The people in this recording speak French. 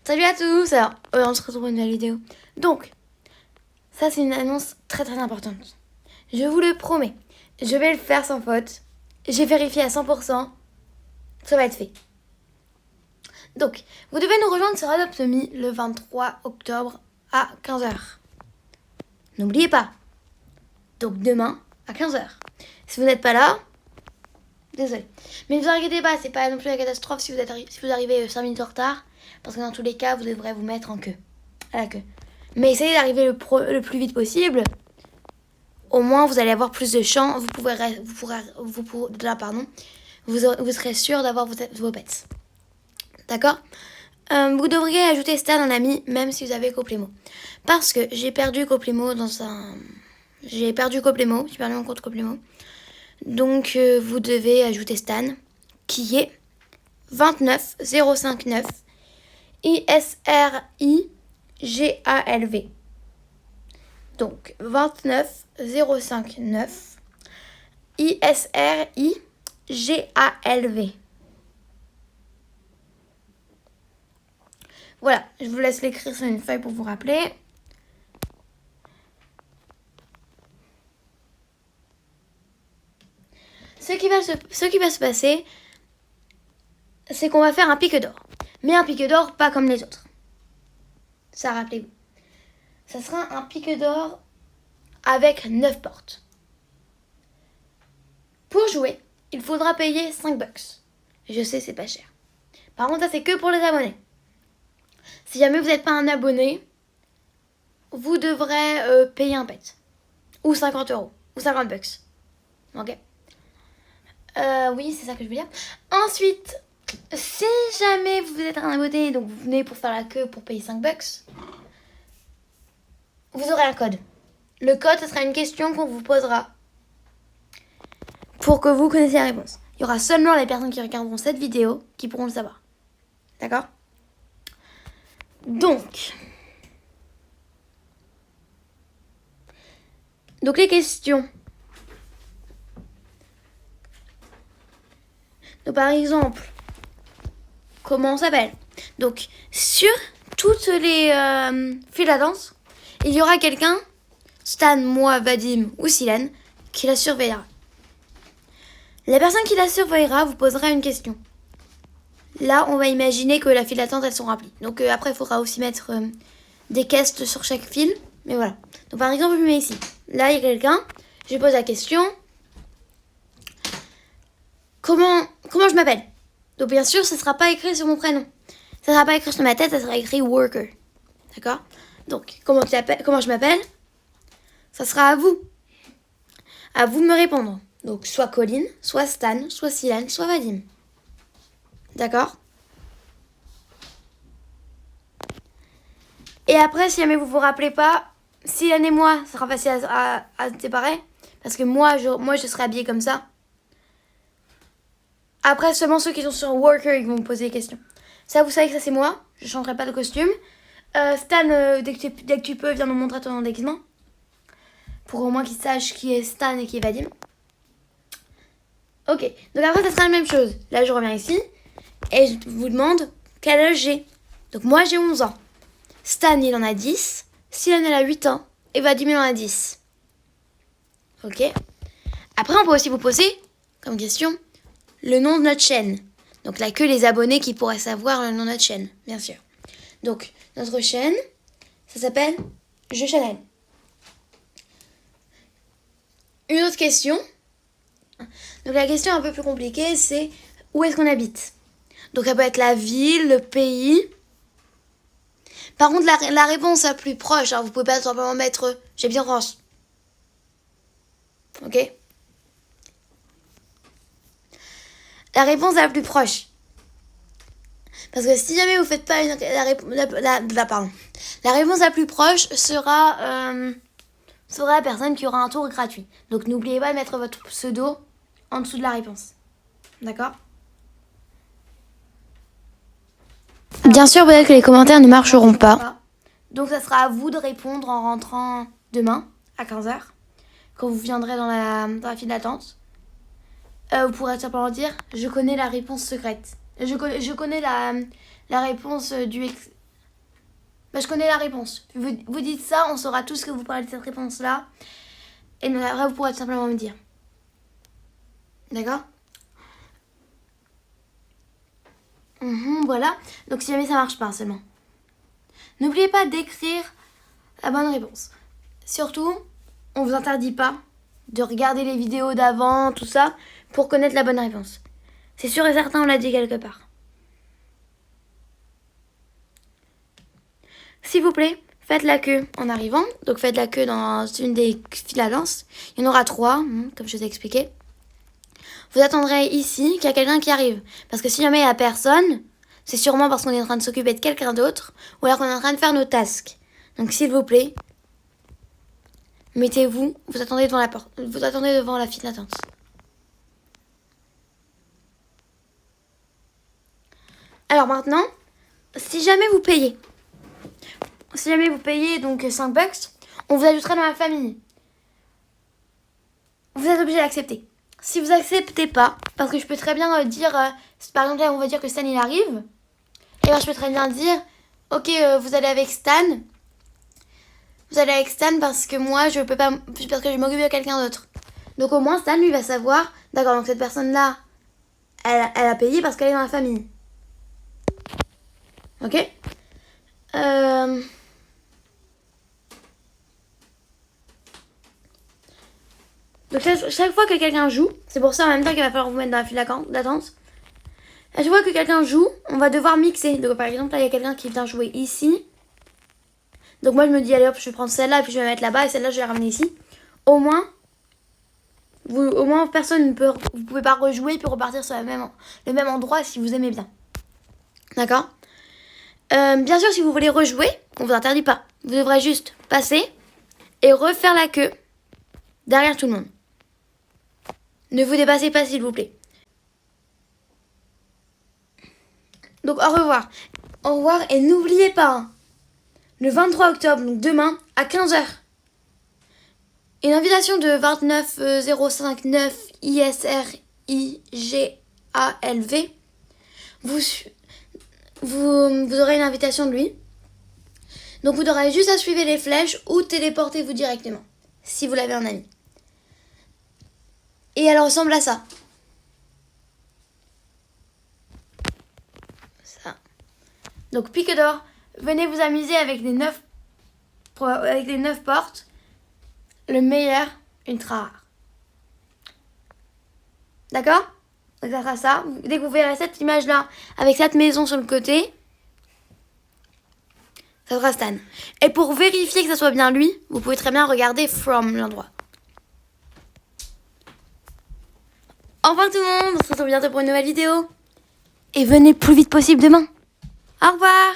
Salut à tous. Alors, on se retrouve pour une nouvelle vidéo. Donc, ça c'est une annonce très très importante. Je vous le promets, je vais le faire sans faute. J'ai vérifié à 100%. Ça va être fait. Donc, vous devez nous rejoindre sur Adopt.me le 23 octobre à 15h. N'oubliez pas. Donc demain à 15h. Si vous n'êtes pas là, désolé. Mais ne vous inquiétez pas, c'est pas non plus la catastrophe si vous arrivez 5 minutes en retard. Parce que dans tous les cas, vous devrez vous mettre à la queue. Mais essayez d'arriver le plus vite possible. Au moins, vous allez avoir plus de chance. Vous serez sûr d'avoir vos pets. D'accord ? Vous devriez ajouter Stan en ami, même si vous avez Coplémo. Parce que j'ai perdu Coplémo J'ai perdu mon compte Coplémo. Donc, vous devez ajouter Stan, qui est 29059 ISRIGALV. Donc, 29059 ISRIGALV. Voilà, je vous laisse l'écrire sur une feuille pour vous rappeler. Ce qui va se passer, c'est qu'on va faire un pique d'or. Mais un pique d'or pas comme les autres. Ça, rappelez-vous. Ça sera un pique d'or avec 9 portes. Pour jouer, il faudra payer 5 bucks. Je sais, c'est pas cher. Par contre, ça c'est que pour les abonnés. Si jamais vous n'êtes pas un abonné, vous devrez payer un pet. Ou 50 €. Ou 50 bucks. Ok. Oui, c'est ça que je veux dire. Ensuite, si jamais vous êtes un abonné, donc vous venez pour faire la queue pour payer 5 bucks, vous aurez un code. Le code, ce sera une question qu'on vous posera pour que vous connaissiez la réponse. Il y aura seulement les personnes qui regarderont cette vidéo qui pourront le savoir. D'accord ? Donc les questions. Donc par exemple, comment on s'appelle ? Donc sur toutes les files d'attente, il y aura quelqu'un, Stan, moi, Vadim ou Silène, qui la surveillera. La personne qui la surveillera vous posera une question. Là, on va imaginer que la file d'attente, elles sont remplies. Donc après, il faudra aussi mettre des caisses sur chaque file. Mais voilà. Donc par exemple, je mets ici. Là, il y a quelqu'un. Je lui pose la question. Comment je m'appelle ? Donc bien sûr, ça ne sera pas écrit sur mon prénom. Ça ne sera pas écrit sur ma tête, ça sera écrit worker. D'accord ? Donc, comment je m'appelle ? Ça sera à vous. À vous de me répondre. Donc, soit Colline, soit Stan, soit Silène, soit Vadim. D'accord ? Et après, si jamais vous vous rappelez pas, Silène et moi, ça sera facile à séparer. Parce que moi, je serai habillée comme ça. Après, seulement ceux qui sont sur Worker, ils vont me poser des questions. Ça, vous savez que ça, c'est moi. Je ne changerai pas de costume. Stan, dès que tu peux, viens nous montrer ton déguisement. Pour au moins qu'ils sachent qui est Stan et qui est Vadim. Ok, donc après, ça sera la même chose. Là, je reviens ici. Et je vous demande quel âge j'ai. Donc moi, j'ai 11 ans. Stan, il en a 10. Silène, elle a 8 ans. Et Vadim, il en a 10. Ok. Après, on peut aussi vous poser, comme question, le nom de notre chaîne. Donc là, que les abonnés qui pourraient savoir le nom de notre chaîne, bien sûr. Donc, notre chaîne, ça s'appelle Je Channel. Une autre question. Donc la question un peu plus compliquée, c'est où est-ce qu'on habite ? Donc ça peut être la ville, le pays. Par contre, la réponse la plus proche, vous pouvez pas simplement mettre « j'habite en France ». Ok ? La réponse la plus proche. Parce que si jamais vous faites pas la réponse la plus proche sera la personne qui aura un tour gratuit. Donc n'oubliez pas de mettre votre pseudo en dessous de la réponse. D'accord ? Bien sûr, peut-être que les commentaires ne marcheront pas. Donc ça sera à vous de répondre en rentrant demain à 15h. Quand vous viendrez dans la file d'attente. Vous pourrez simplement dire « Je connais la réponse secrète ». Je connais la réponse Bah, je connais la réponse. Vous dites ça, on saura tous que vous parlez de cette réponse-là. Et après, vous pourrez tout simplement me dire. D'accord? Voilà. Donc, si jamais ça marche pas seulement. N'oubliez pas d'écrire la bonne réponse. Surtout, on vous interdit pas de regarder les vidéos d'avant, tout ça, pour connaître la bonne réponse. C'est sûr et certain, on l'a dit quelque part. S'il vous plaît, faites la queue en arrivant. Donc faites la queue dans une des files à danse. Il y en aura 3, comme je vous ai expliqué. Vous attendrez ici qu'il y a quelqu'un qui arrive. Parce que si jamais il n'y a personne, c'est sûrement parce qu'on est en train de s'occuper de quelqu'un d'autre ou alors qu'on est en train de faire nos tasks. Donc s'il vous plaît, mettez-vous, vous attendez devant la porte, vous attendez devant la file d'attente. Alors maintenant, si jamais vous payez donc 5 bucks, on vous ajoutera dans la famille. Vous êtes obligé d'accepter. Si vous acceptez pas, parce que je peux très bien dire, par exemple là on va dire que Stan il arrive, et ben je peux très bien dire, ok vous allez avec Stan parce que moi je peux pas, parce que je m'occupe de quelqu'un d'autre. Donc au moins Stan lui va savoir, d'accord, donc cette personne là, elle a payé parce qu'elle est dans la famille. Ok. Donc chaque fois que quelqu'un joue, c'est pour ça en même temps qu'il va falloir vous mettre dans la file d'attente. À chaque fois que quelqu'un joue, on va devoir mixer. Donc par exemple là il y a quelqu'un qui vient jouer ici. Donc moi je me dis allez hop je vais prendre celle-là et puis je vais la mettre là-bas et celle-là je vais la ramener ici. Au moins personne ne peut, vous pouvez pas rejouer puis repartir sur le même endroit si vous aimez bien. D'accord. Bien sûr si vous voulez rejouer, on vous interdit pas. Vous devrez juste passer et refaire la queue derrière tout le monde. Ne vous dépassez pas s'il vous plaît. Donc au revoir. Au revoir et n'oubliez pas, le 23 octobre, donc demain, à 15h, une invitation de 29059 ISRIGALV. Vous aurez une invitation de lui. Donc vous aurez juste à suivre les flèches ou téléportez-vous directement, si vous l'avez en ami. Et elle ressemble à ça. Donc pique d'or, venez vous amuser avec les 9 portes. Le meilleur, ultra rare. D'accord? Donc ça sera ça. Dès que vous verrez cette image-là, avec cette maison sur le côté, ça sera Stan. Et pour vérifier que ça soit bien lui, vous pouvez très bien regarder from l'endroit. Au revoir tout le monde, on se retrouve bientôt pour une nouvelle vidéo. Et venez le plus vite possible demain. Au revoir.